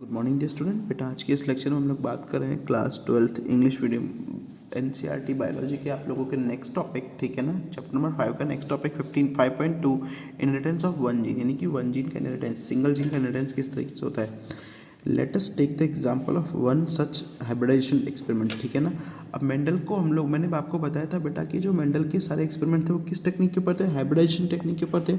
Good morning dear student. बेटा आज के इस लेक्चर में हम लोग बात कर रहे हैं class 12th English medium NCERT biology के आप लोगों के नेक्स्ट टॉपिक, ठीक है ना, चैप्टर नंबर 5 का next topic 5.2 inheritance of one gene, यानी कि वन जीन का इनहेरिटेंस, सिंगल जीन का इनहेरिटेंस किस तरीके से होता है। Let us take the example of one such hybridization experiment, ठीक है ना। अब मेंडल को मैंने आपको बताया था बेटा कि जो मेंडल के सारे एक्सपेरिमेंट थे वो किस टेक्निक के ऊपर थे, हाइब्रिडाइजेशन टेक्निक के ऊपर थे,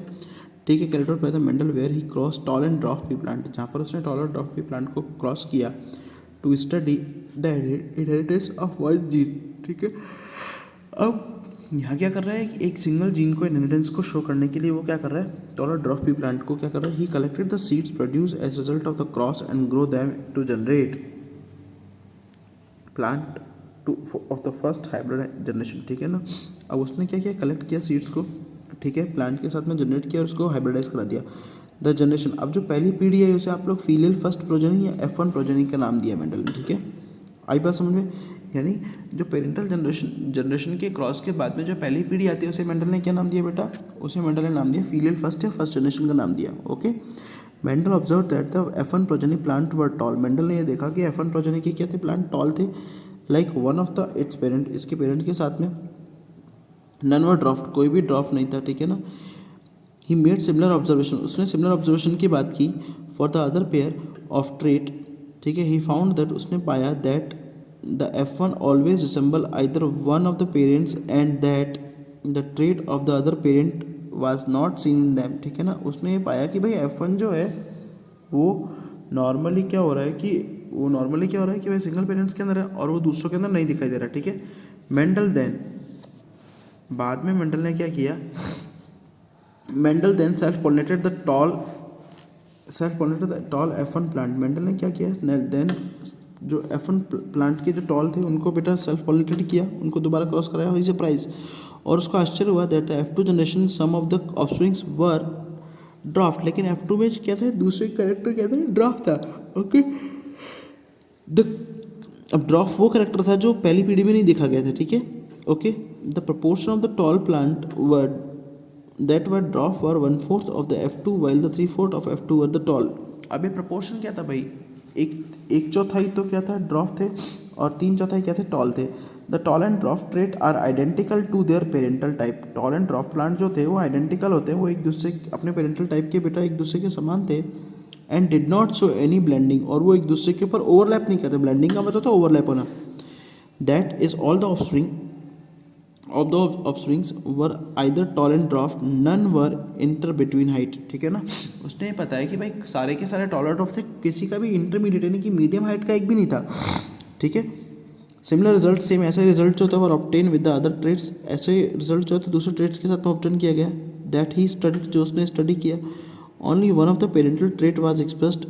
ठीक है। कैरेक्टर पर था Mendel where he cross tall and dwarf pea plant, जहाँ पर उसने टॉल और ड्वार्फ पी प्लांट को क्रॉस किया to study the inheritance of one gene, ठीक है। अब यहाँ क्या कर रहा है, एक सिंगल जीन को इनहेरिटेंस को शो करने के लिए वो क्या कर रहा है, टॉल और ड्वार्फ पी प्लांट को क्या कर रहा है, he collected the seeds produce as result of the cross and grow them to generate plant to of the first hybrid generation, ठीक है ना। अब उसने क्या किया, कलेक्ट किया सीड्स को, ठीक है, प्लांट के साथ में जनरेट किया और उसको हाइब्रिडाइज करा दिया द जनरेशन। अब जो पहली पीढ़ी है उसे आप लोग फीमेल फर्स्ट प्रोजेनी या F1 प्रोजेनी का नाम दिया मेंडल ने, ठीक है। आई बात समझ में, यानी जो पेरेंटल जनरेशन के क्रॉस के बाद में जो पहली पीढ़ी आती है उसे मेंडल ने क्या नाम दिया बेटा, उसे मेंडल ने नाम दिया फीमेल फर्स्ट या फर्स्ट जनरेशन का नाम दिया, okay. Mendel observe that the F1 progeny plant were toll, Mendel ने यह देखा कि F1 प्रोजेनी के क्या थे, प्लांट टॉल थे, like one of the it's parent, इसके पेरेंट के साथ में नन वर ड्राफ्ट, कोई भी ड्राफ्ट नहीं था, ठीक है ना। ही मेड सिमिलर ऑब्जर्वेशन, उसने सिमिलर ऑब्जर्वेशन की बात की for the other pair of trait, ठीक है। ही फाउंड दैट, उसने पाया that the F1 always resemble either one of the parents and that the trait of the other parent was not seen in them, ठीक है ना। उसने ये पाया कि भाई F1 जो है वो नॉर्मली क्या हो रहा है कि भाई सिंगल पेरेंट्स के अंदर है और वो दूसरों के अंदर नहीं दिखाई दे रहा, ठीक है। मेंडल देन, बाद में मेंडल ने क्या किया, Mendel then self pollinated the tall F1 plant, Mendel ने क्या किया देन, जो F1 प्लांट के जो टॉल थे उनको बेटा सेल्फ पोलिनेटेड किया, उनको दोबारा क्रॉस कराया, हुई सरप्राइज, और उसको आश्चर्य हुआ that the F2 generation some of the offsprings were dwarf, लेकिन F2 में क्या था, दूसरे कैरेक्टर क्या था, ड्राफ्ट था, ओके। अब ड्राफ्ट वो कैरेक्टर था जो पहली पीढ़ी में नहीं देखा गया था, ठीक है, okay. The proportion of the tall plant were that were draft were 1/4 of the F2 while the 3/4 of F2 were the tall. अब ये प्रपोर्शन क्या था भाई, एक चौथाई तो क्या था, ड्राफ्ट थे, और 3/4 क्या थे, टॉल थे। The tall and dwarf trait are identical to their parental type, tall and dwarf plant जो थे वो आइडेंटिकल होते हैं, वो एक दूसरे अपने पेरेंटल टाइप के बेटा एक दूसरे के समान थे, and did not show any blending, और वो एक दूसरे के ऊपर ओवरलैप नहीं करते, ब्लेंडिंग का मतलब तो ओवरलैप होना। That is all the offspring of the offsprings were either tall and dwarf, none were inter between height, ठीक है ना। उसने बताया कि भाई सारे के सारे टॉल और ड्वार्फ थे, किसी का भी इंटरमीडिएट यानी कि मीडियम हाइट का एक भी नहीं था, ठीक है। सिमिलर रिजल्ट, सेम ऐसे रिजल्ट जो होता है वो obtain with the other traits, ऐसे रिजल्ट जो होते दूसरे ट्रेड्स के साथ में ऑब्टेन किया गया। दैट ही स्टडी, जो उसने स्टडी किया, only one of the parental trait was expressed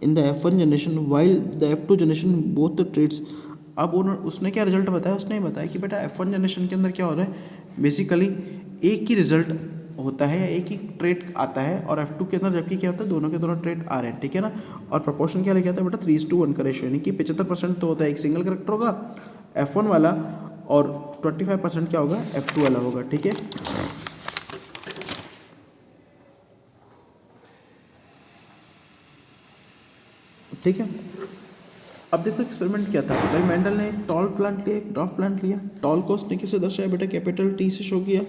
in the F1 generation while the F2 generation both the traits. अब उसने क्या रिजल्ट बताया, उसने बताया कि बेटा F1 जनरेशन के अंदर क्या हो रहा है, बेसिकली एक ही रिजल्ट होता है या एक ही ट्रेट आता है, और F2 के अंदर जबकि क्या होता है, दोनों के दोनों ट्रेट आ रहे हैं, ठीक है ना। और प्रोपोर्शन क्या लेके आता है बेटा, 3:1 का रेशियो, यानी कि 75% तो होता है एक सिंगल करेक्टर होगा F1 वाला, और 25% क्या होगा, F2 वाला होगा, ठीक है। ठीक है, अब देखो एक्सपेरिमेंट क्या था भाई, मेंडल ने एक टॉल प्लांट लिया, एक ड्राफ्ट प्लांट लिया, टॉल को उसने किसे दर्शाया बेटा, कैपिटल T से शो किया,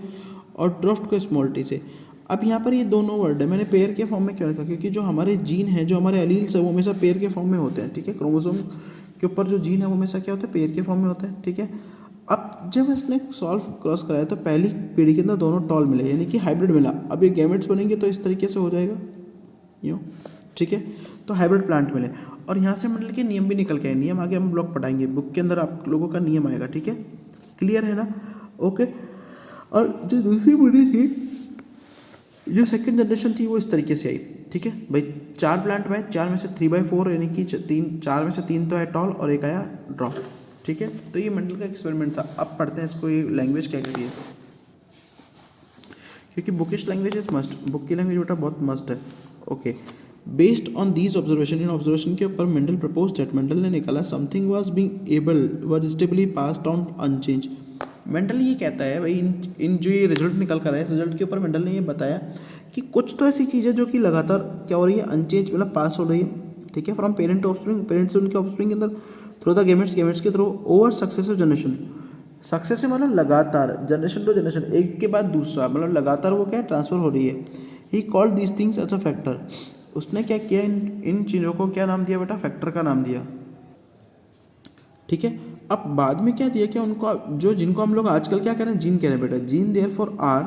और ड्राफ्ट को स्मॉल t से। अब यहाँ पर ये दोनों वर्ड है, मैंने पेयर के फॉर्म में क्यों रखा, क्योंकि जो हमारे जीन है, जो हमारे एलील्स है, वो हमेशा पेयर के फॉर्म में होते हैं, ठीक है। क्रोमोसोम के ऊपर जो जीन है वो हमेशा क्या होता है, पेयर के फॉर्म में होता है, ठीक है। अब जब इसने सॉल्व क्रॉस कराया तो पहली पीढ़ी के अंदर दोनों टॉल मिले, यानी कि हाइब्रिड मिला। अब ये गैमेट्स बनेंगे तो इस तरीके से हो जाएगा यूँ, ठीक है, तो हाइब्रिड प्लांट मिले। और यहाँ से मंडल के नियम भी निकल के आए, नियम आगे हम ब्लॉक पढ़ाएंगे, बुक के अंदर आप लोगों का नियम आएगा, ठीक है, क्लियर है ना, ओके। और जो दूसरी पीढ़ी थी, जो सेकंड जनरेशन थी, वो इस तरीके से आई, ठीक है भाई। 4 प्लांट में 4 में से 3/4 यानी कि 4 में से 3 तो है टॉल और एक आया ड्रॉप, ठीक है। तो ये मंडल का एक्सपेरिमेंट था। अब पढ़ते हैं इसको, ये लैंग्वेज क्या करिए, क्योंकि bookish language is must, book की लैंग्वेज बेटा बहुत मस्ट है, okay. Based on these observation, इन ऑब्जर्वेशन के ऊपर मेंडल प्रपोज दैट, मेंडल ने निकाला something was being able were stably passed on unchanged. Mendel ये कहता है भाई, इन जो ये रिजल्ट निकल कर आया, इस रिजल्ट के ऊपर मेंडल ने ये बताया कि कुछ तो ऐसी चीज़ें जो कि लगातार क्या हो रही है, अनचेंज मतलब पास हो रही है, ठीक है, from parent to offspring, parent से उनके ऑफस्प्रिंग के अंदर, थ्रू द गेमेट्स, गेमेट्स के through, over successive generation, successive मतलब लगातार, जनरेशन टू जनरेशन, एक के बाद दूसरा, मतलब लगातार वो क्या ट्रांसफर हो रही है। He called this things as a factor, उसने क्या किया, इन चीज़ों को क्या नाम दिया बेटा, फैक्टर का नाम दिया, ठीक है। अब बाद में क्या दिया, क्या उनको जो जिनको हम लोग आजकल क्या कह रहे हैं, जीन कह रहे हैं बेटा, gene therefore are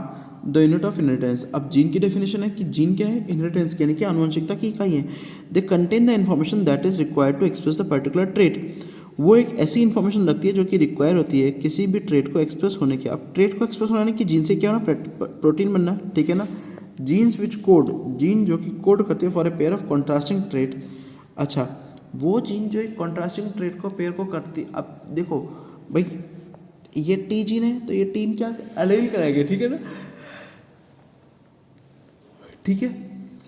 the unit of inheritance. अब जीन की डेफिनेशन है कि जीन क्या है, इनहेरिटेंस यानी कि आनुवंशिकता की इकाई है। They contain the information that is required to express the particular trait, वो एक ऐसी इन्फॉर्मेशन रखती है जो कि रिक्वायर होती है किसी भी ट्रेट को एक्सप्रेस होने की। अब ट्रेट को एक्सप्रेस होने की जीन से क्या होना, प्रोटीन बनना, ठीक है ना। जीन्स विच कोड, जीन जो कि कोड करती है for a pair of contrasting trait. अच्छा, वो जीन जो एक कॉन्ट्रास्टिंग ट्रेट को पेयर को करती, अब देखो भाई ये टी जीन है तो ये टीन क्या अलील कराएंगे, ठीक है ना, ठीक है,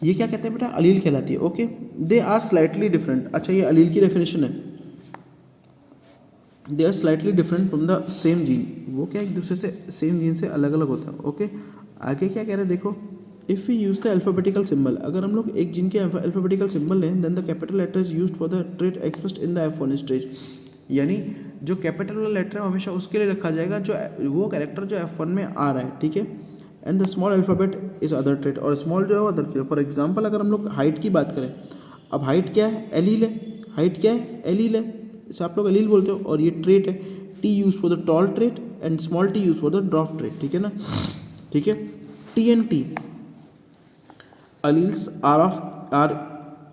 ये क्या कहते हैं बेटा, अलील कहलाती है। Okay, they are slightly different. अच्छा, ये अलील की डेफिनेशन है, they are slightly different from the same gene, वो क्या एक दूसरे से सेम जीन से अलग अलग होता है। ओके, आगे क्या कह रहे हैं देखो, if we use the alphabetical symbol, अगर हम लोग एक जीन के अल्फाबेटिकल सिंबल लें, then the capital letter is used for the trait expressed in the F1 stage, यानी जो कैपिटल वाला लेटर है हमेशा उसके लिए रखा जाएगा जो वो कैरेक्टर जो F1 में आ रहा है, ठीक है। And the small alphabet is other trait, और स्मॉल जो है वो अदर ट्रेट। फॉर एग्जाम्पल अगर हम लोग हाइट की बात करें, अब हाइट क्या है, एलील है, हाइट क्या है, एलील है, इसे आप लोग एलील बोलते हो, और ये ट्रेट है, T used for the tall trait and small T used for the dwarf trait, ठीक है ना, ठीक है। T and T alleles are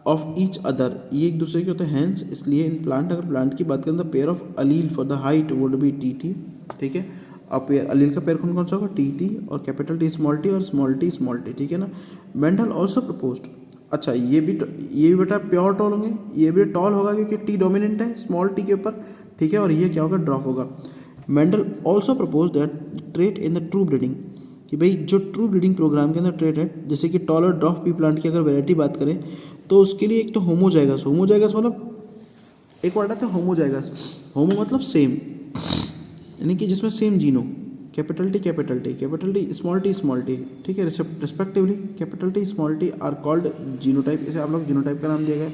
of each other, ये एक दूसरे के होते हैं, हैंस इसलिए इन प्लांट, अगर प्लांट की बात करें तो pair of allele for the height would be T T, ठीक है। अब पेयर अलील का पेयर कौन कौन सा होगा, टी टी और कैपिटल टी स्मॉल टी और स्मॉल टी, ठीक है ना। मेंडल ऑल्सो प्रपोज्ड, अच्छा ये भी बेटा प्योर टॉल होंगे, ये भी टॉल होगा क्योंकि टी डोमिनेंट है स्मॉल टी के ऊपर, ठीक है, और ये क्या होगा, ड्रॉप होगा। Mendel also propose that trait in the true breeding, कि भाई जो ट्रू ब्रीडिंग प्रोग्राम के अंदर ट्रेट है, जैसे कि टॉल और ड्रॉफ पी प्लांट की अगर वैरायटी बात करें तो उसके लिए एक तो होमोजाइगस, होमोजाइगस मतलब एक वर्ड आता है होमोजाइगस, होमो मतलब सेम, यानी कि जिसमें सेम जीन हो, कैपिटल टी स्मॉल टी, ठीक है, respectively capital T small T R called genotype, इसे आप लोग जीनोटाइप का नाम दिया गया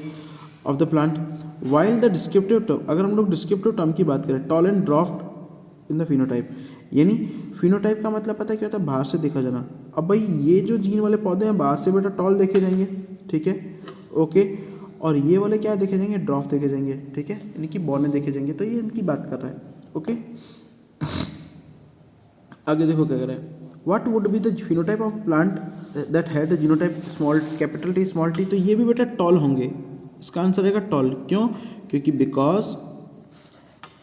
of the plant. While the descriptive term, अगर हम लोग डिस्क्रिप्टिव टर्म की बात करें, toll and draft in the phenotype, यानी फिनोटाइप का मतलब पता है क्या होता है, बाहर से देखा जाना। अब भाई ये जो जीन वाले पौधे हैं बाहर से बेटा टॉल देखे जाएंगे, ठीक है, ओके, और ये वाले क्या देखे जाएंगे, ड्राफ्ट देखे जाएंगे, ठीक है, यानी कि बॉने देखे जाएंगे, तो ये इनकी बात कर रहा है। ओके, आगे देखो क्या कर रहा है, what would be the phenotype of plant that had genotype small capital T small T, तो ये भी बेटा टॉल होंगे, इसका आंसर रहेगा टॉल। क्यों, क्योंकि because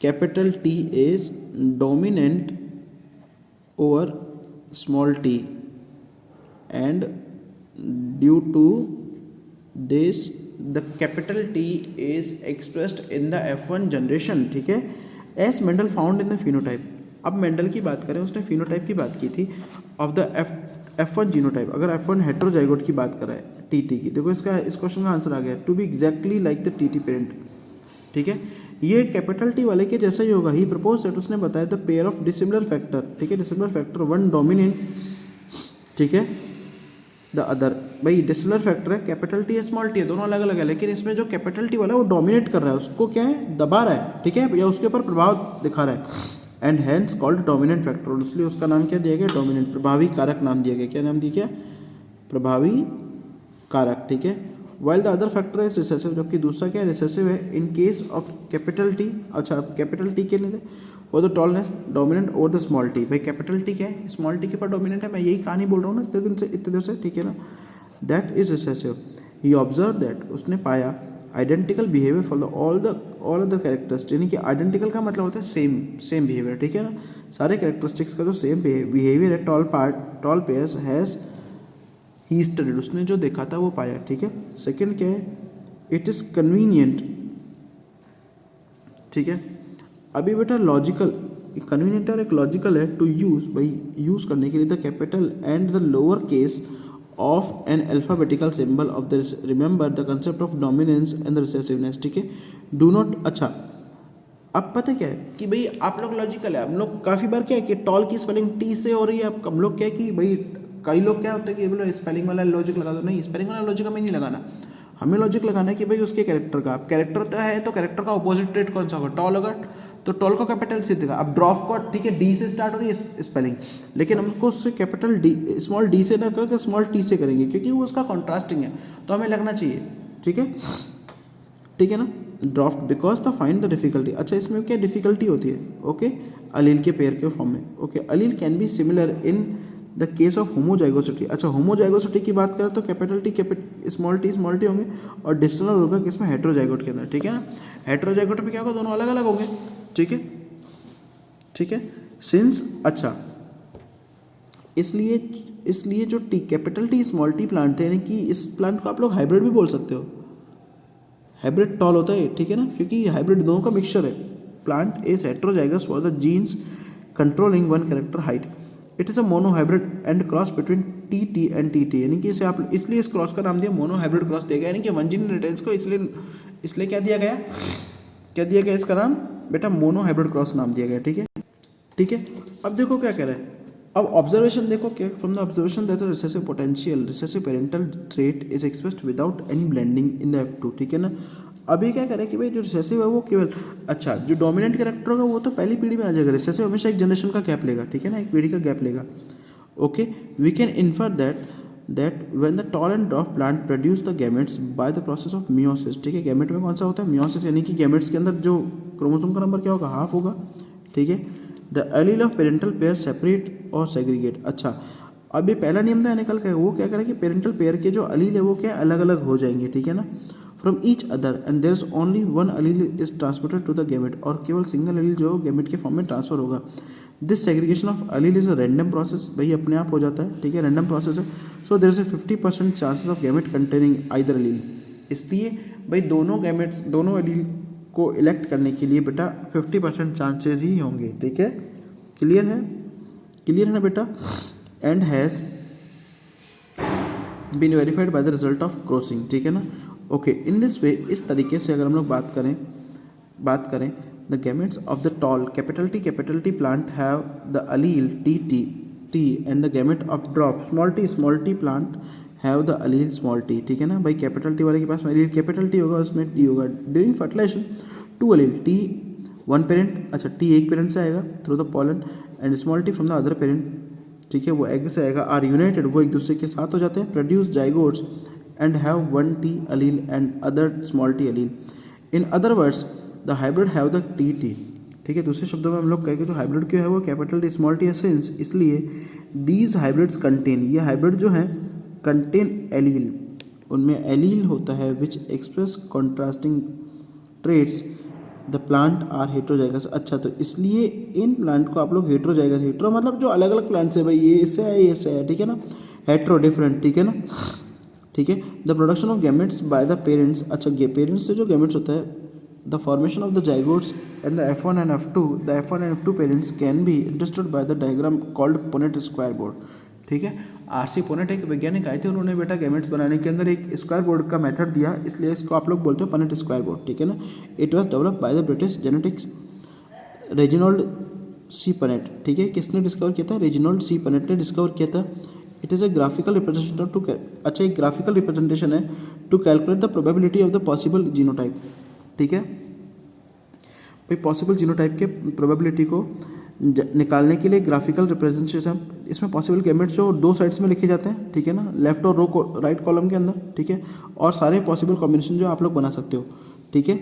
capital T is dominant over small T and due to this the capital T is expressed in the F1 generation, ठीक है, as Mendel found in the phenotype. अब मेंडल की बात करें, उसने फिनोटाइप की बात की थी ऑफ द F1 जीनोटाइप, अगर F1 हेट्रोजाइगोट की बात करें टी की, देखो इसका इस क्वेश्चन का आंसर आ गया, to be exactly like the T parent, ठीक है, ये कैपिटल टी वाले के जैसा ही होगा। ही प्रपोज दैट, उसने बताया the pair of dissimilar factor, ठीक है, डिसिमिलर फैक्टर वन डोमिनेंट, ठीक है, द अदर, भाई डिसिमिलर फैक्टर है, कैपिटल टी है स्मॉल टी है, दोनों अलग अलग है, लेकिन इसमें जो कैपिटल टी वाला है वो डोमिनेट कर रहा है, उसको क्या है, दबा रहा है, ठीक है, या उसके ऊपर प्रभाव दिखा रहा है, and hence called dominant factor, और इसलिए उसका नाम क्या दिया गया, डोमिनेंट, प्रभावी कारक नाम दिया गया। क्या नाम दिया गया, प्रभावी कारक, ठीक है। While the other factor is recessive, जबकि दूसरा क्या है, रिसेसिव है in case of capital T. अच्छा, कैपिटल टी के लिए वो the tallness dominant over the small T, भाई कैपिटल टी क्या है, स्मॉल टी के ऊपर डोमिनेंट है, मैं यही कहानी बोल रहा हूँ ना इतने देर से, ठीक है ना, that is recessive. He observe that, उसने पाया identical behaviour for the all other characteristics, यानी कि आइडेंटिकल का मतलब होता है सेम बिहेवियर, ठीक है ना, सारे कैरेक्टरिस्टिक्स का जो सेम बिहेवियर है, tall pairs has he studied, उसने जो देखा था वो पाया, ठीक है। सेकंड क्या है, इट इज़ कन्वीनियंट, ठीक है, अभी बेटा लॉजिकल, कन्वीनियंट और एक लॉजिकल है, टू यूज़, भाई यूज़ करने के लिए the capital and the lower case of an alphabetical symbol of the, remember the concept of dominance and the recessiveness, ठीक है, डू नॉट। अच्छा, अब पता क्या है कि भाई आप लोग लॉजिकल है, हम लोग काफ़ी बार क्या है कि टॉल की स्पेलिंग टी से हो रही है, अब हम लोग क्या है कि भाई कई लोग क्या होते हैं कि बोलो स्पेलिंग वाला लॉजिक लगा दो, नहीं, स्पेलिंग वाला लॉजिक हमें नहीं लगाना, हमें लॉजिक लगाना है कि भाई उसके कैरेक्टर का, अब कैरेक्टर तो है तो कैरेक्टर का अपोजिट ट्रेट कौन सा होगा, टॉल होगा, तो टॉल को कैपिटल सी देगा। अब ड्रॉफ को ठीक है डी से स्टार्ट हो रही है स्पेलिंग, लेकिन हम उसको उससे कैपिटल डी स्मॉल डी से ना करके स्मॉल टी से करेंगे क्योंकि वो उसका कॉन्ट्रास्टिंग है, तो हमें लगना चाहिए। ठीक है, ठीक है ना। Draft because the find the difficulty. अच्छा इसमें क्या डिफिकल्टी होती है, ओके अलील के पेयर के फॉर्म में। Okay allele can be similar in the case of homozygosity. अच्छा होमोजाइगोसिटी की बात करें तो कैपिटल टी स्मॉल टी होंगे, और डिस्टनल होगा किसमें, हेट्रोजाइगोट के अंदर। ठीक है ना, हेट्रोजाइगोट में क्या होगा, दोनों अलग अलग होंगे। ठीक है, ठीक है। सिंस अच्छा इसलिए जो T capital T small T plant थे, यानी कि इस प्लांट को आप लोग हाइब्रिड भी बोल सकते हो, हाइब्रिड टॉल होता है। ठीक है ना, क्योंकि हाइब्रिड दोनों का मिक्सचर है। Plant is heterozygous for the genes controlling one character height. It is a monohybrid and cross between T and T, यानी कि इसे आप इसलिए इस क्रॉस का नाम दिया मोनो हाइब्रिड क्रॉस दिया गया, यानी कि वन जीन इनहेरिटेंस को इसलिए क्या दिया गया, इसका नाम बेटा मोनो हाइब्रिड क्रॉस नाम दिया गया। ठीक है, ठीक है। अब देखो क्या कह रहा है, अब ऑब्जर्वेशन देखो क्या, from the observation that the recessive potential recessive parental trait is expressed without any blending in the F2। ठीक है ना, अभी क्या करें कि भाई जो रिसेसिव है वो केवल, अच्छा जो डोमिनेंट कैरेक्टर होगा वो तो पहली पीढ़ी में आ जाएगा, रिसेसिव हमेशा एक जनरेशन का गैप लेगा। ठीक है ना, एक पीढ़ी का गैप लेगा। Okay, we can infer that when the tall and dwarf plant produce the gametes by the process of meiosis. ठीक है, गैमेट में कौन सा होता है, मियोसिस, यानी कि गैमेट्स के अंदर जो क्रोमोसोम का नंबर क्या होगा, हाफ होगा। ठीक है, the allele of parental pair separate और सेग्रीगेट। अच्छा अब ये पहला नियम था निकल के, वो क्या करें कि पेरेंटल पेयर के जो अलील है वो क्या अलग अलग हो जाएंगे। ठीक है ना, from each other and there is only one allele is transported to the gamete, और केवल सिंगल अलील जो गैमेट के फॉर्म में ट्रांसफर होगा। This segregation of Aleel is a random process, भाई अपने आप हो जाता है। ठीक है, रैंडम प्रोसेस है। So there is a 50% chances of gamete containing either allele. इसलिए भाई दोनों गैमेट्स दोनों अलील को इलेक्ट करने के लिए बेटा 50% चांसेस ही होंगे। ठीक है, क्लियर है ना बेटा, and has been verified by the result of crossing. ठीक है ना, ओके इन दिस वे, इस तरीके से अगर हम लोग बात करें the gametes of the tall capital T plant have the allele T and the gamete of dwarf small T plant have the allele small T. ठीक है ना, भाई कैपिटल टी वाले के पास में अलील कैपिटल टी होगा, उसमें टी होगा। During fertilisation two allele T one parent, अच्छा टी एक पेरेंट से आएगा through the pollen, and small T from the other parent. ठीक है, वो एग से आएगा, आर यूनाइटेड, वो एक दूसरे के साथ हो जाते हैं, produce zygotes and have one T allele and other small T allele. In other words the hybrid have the T. ठीक है, दूसरे शब्दों में हम लोग कहेंगे जो हाइब्रिड क्यों है वो कैपिटल टी स्मॉल टी है, सिंस इसलिए दीज हाइब्रिड्स कंटेन, ये हाइब्रिड जो है कंटेन एलील, उनमें एलील होता है which express contrasting traits the plant are heterozygous. अच्छा तो इसलिए इन प्लांट को आप लोग हेट्रोजाइगस, हेट्रो मतलब जो अलग अलग प्लांट्स है भाई, ये इससे है ये इससे है। ठीक है ना, हेट्रो डिफरेंट। ठीक है ना, ठीक है। The production of gametes by the parents, अच्छा पेरेंट्स से जो गैमेट्स होता है, the formation of the zygotes and the F1 and F2, the F1 and F2 parents can be understood by the diagram called Punnett square board. ठीक है, RC Punnett एक वैज्ञानिक आए थे, उन्होंने बेटा गैमेट्स बनाने के अंदर एक स्क्वायर बोर्ड का मेथड दिया, इसलिए इसको आप लोग बोलते हो पुनेट स्क्वायर बोर्ड। ठीक है ना, it was developed by the British genetics Reginald C Punnett. ठीक है, किसने डिस्कवर किया था, रेजिनोल्ड सी पुनेट ने डिस्कवर किया था। It is a graphical representation to, अच्छा एक ग्राफिकल रिप्रेजेंटेशन है to calculate the probability of the possible genotype. ठीक है भाई, पॉसिबल जीनोटाइप के प्रोबेबिलिटी को निकालने के लिए ग्राफिकल रिप्रेजेंटेशन, इसमें पॉसिबल गैमेट्स जो दो साइड्स में लिखे जाते हैं। ठीक है ना, लेफ्ट और राइट कॉलम के अंदर। ठीक है, और सारे पॉसिबल कॉम्बिनेशन जो आप लोग बना सकते हो। ठीक है,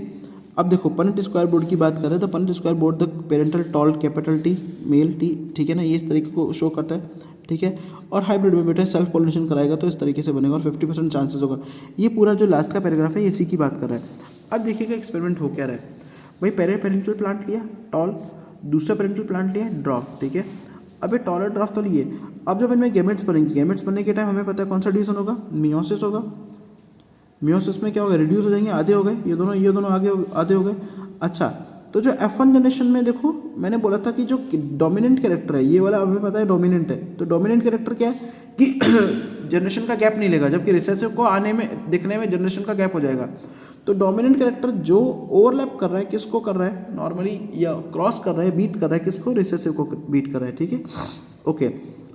अब देखो पुनेट स्क्वायर बोर्ड की बात करें तो Punnett square board the parental tall capital T male T. ठीक है ना, ये इस तरीके को शो करता है। ठीक है, और हाइब्रिड में बेटा सेल्फ पॉलिनेशन कराएगा तो इस तरीके से बनेगा और 50% चांसेस होगा। ये पूरा जो लास्ट का पैराग्राफ है इसी की बात कर रहा है। अब देखिएगा एक्सपेरिमेंट हो क्या रहा है भाई, पहले पेरेंटल प्लांट लिया टॉल, दूसरा पेरेंटल प्लांट लिया ड्रॉप। ठीक है, अब ये टॉल और ड्रॉप तो लिए, अब जब इनमें गैमेट्स बनेंगे, गैमेट्स बनने के टाइम हमें पता है कौन सा डिवीजन होगा, मियोसिस होगा। मियोसिस में क्या होगा, रिड्यूस हो जाएंगे, आधे हो गए, ये दोनों आगे आधे हो गए। अच्छा तो जो F1 जनरेशन में देखो मैंने बोला था कि जो डोमिनेंट कैरेक्टर है, ये वाला हमें पता है डोमिनेंट है, तो डोमिनेंट कैरेक्टर क्या है कि जनरेशन का गैप नहीं लेगा, जबकि रिसेसिव को आने में दिखने में जनरेशन का गैप हो जाएगा। तो डोमिनेंट कैरेक्टर जो ओवरलैप कर रहा है, किसको कर रहा है नॉर्मली, या क्रॉस कर रहा है, बीट कर रहा है किसको, रिसेसिव को बीट कर रहा है। ठीक है, ओके।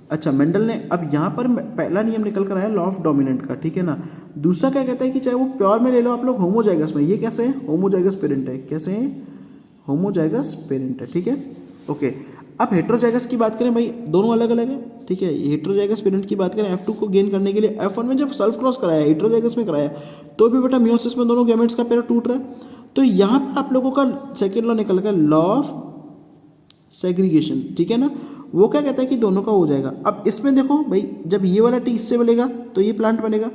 अच्छा, मेंडल ने अब यहाँ पर पहला नियम निकल कर आया लॉ ऑफ डोमिनेंट का, ठीक है ना। दूसरा क्या कहता है कि चाहे वो प्योर में ले लो आप लोग, होमोजाइगस में, ये कैसे है, होमोजाइगस पेरेंट है, कैसे है, होमोजाइगस पेरेंट है, ठीक है, ओके। अब हेट्रोजाइगस की बात करें भाई, दोनों अलग अलग है, ठीक है। हेट्रोजाइगस पेरेंट की बात करें, F2 को गेन करने के लिए F1 में जब सेल्फ क्रॉस कराया, हेट्रोजाइगस में कराया, तो भी बेटा मियोसिस में दोनों गैमेट्स का पेयर टूट रहा है। तो यहाँ पर आप लोगों का सेकेंड लॉ निकल गया, लॉ ऑफ सेग्रीगेशन, ठीक है ना। वो क्या कहता है कि दोनों का हो जाएगा। अब इसमें देखो भाई, जब ये वाला टी इससे मिलेगा तो ये प्लांट बनेगा,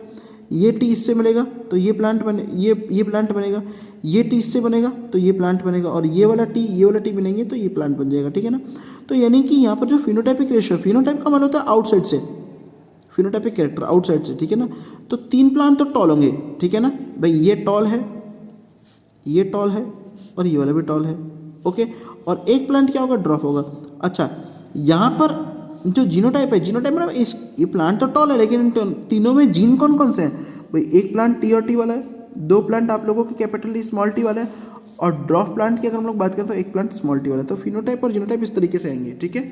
ये टी इससे मिलेगा तो ये प्लांट बने, ये प्लांट बनेगा, ये टी इससे बनेगा तो ये प्लांट बनेगा, और ये वाला टी बनेंगे तो ये प्लांट बन जाएगा, ठीक है ना। तो यानी कि यहाँ पर जो फिनोटाइपिक रेशियो, फिनोटाइप का मतलब होता है आउटसाइड से, फिनोटाइपिक कैरेक्टर आउटसाइड से, ठीक है ना। तो 3 प्लांट तो टॉल होंगे, ठीक है ना भाई, ये टॉल है, ये टॉल है, और ये वाला भी टॉल है, ओके। और एक प्लांट क्या होगा, ड्रॉप होगा। अच्छा, यहाँ पर जो जीनोटाइप है, जीनोटाइप मतलब ये प्लांट तो टॉल है, लेकिन इन तीनों में जीन कौन कौन से हैं भाई, एक प्लांट टी और टी वाला है, 2 प्लांट आप लोगों के कैपिटल टी स्मॉल टी वाला है, और ड्रॉप प्लांट की अगर हम लोग बात करें तो एक प्लांट स्मॉल टी वाला है। तो फिनोटाइप और जीनोटाइप इस तरीके से आएंगे, ठीक है,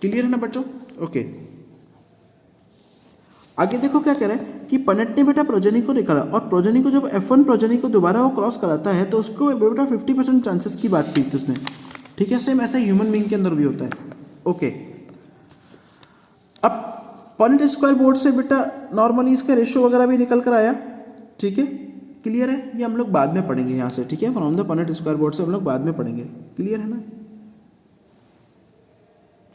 क्लियर है ना बच्चों, ओके। आगे देखो क्या कह रहा है कि पनेट ने बेटा प्रोजेनी को निकाला, और प्रोजेनी को जब F1 प्रोजेनी को दोबारा वो क्रॉस कराता है तो उसको बेटा 50% चांसेस की बात की थी उसने, ठीक है। सेम ऐसा ह्यूमन बीइंग के अंदर भी होता है, ओके। अब पनेट स्क्वायर बोर्ड से बेटा नॉर्मली इसका रेशियो वगैरह भी निकल कर आया, ठीक है, क्लियर है। ये हम लोग बाद में पढ़ेंगे यहाँ से, ठीक है, from the Punnett square board से हम लोग बाद में पढ़ेंगे, क्लियर है ना।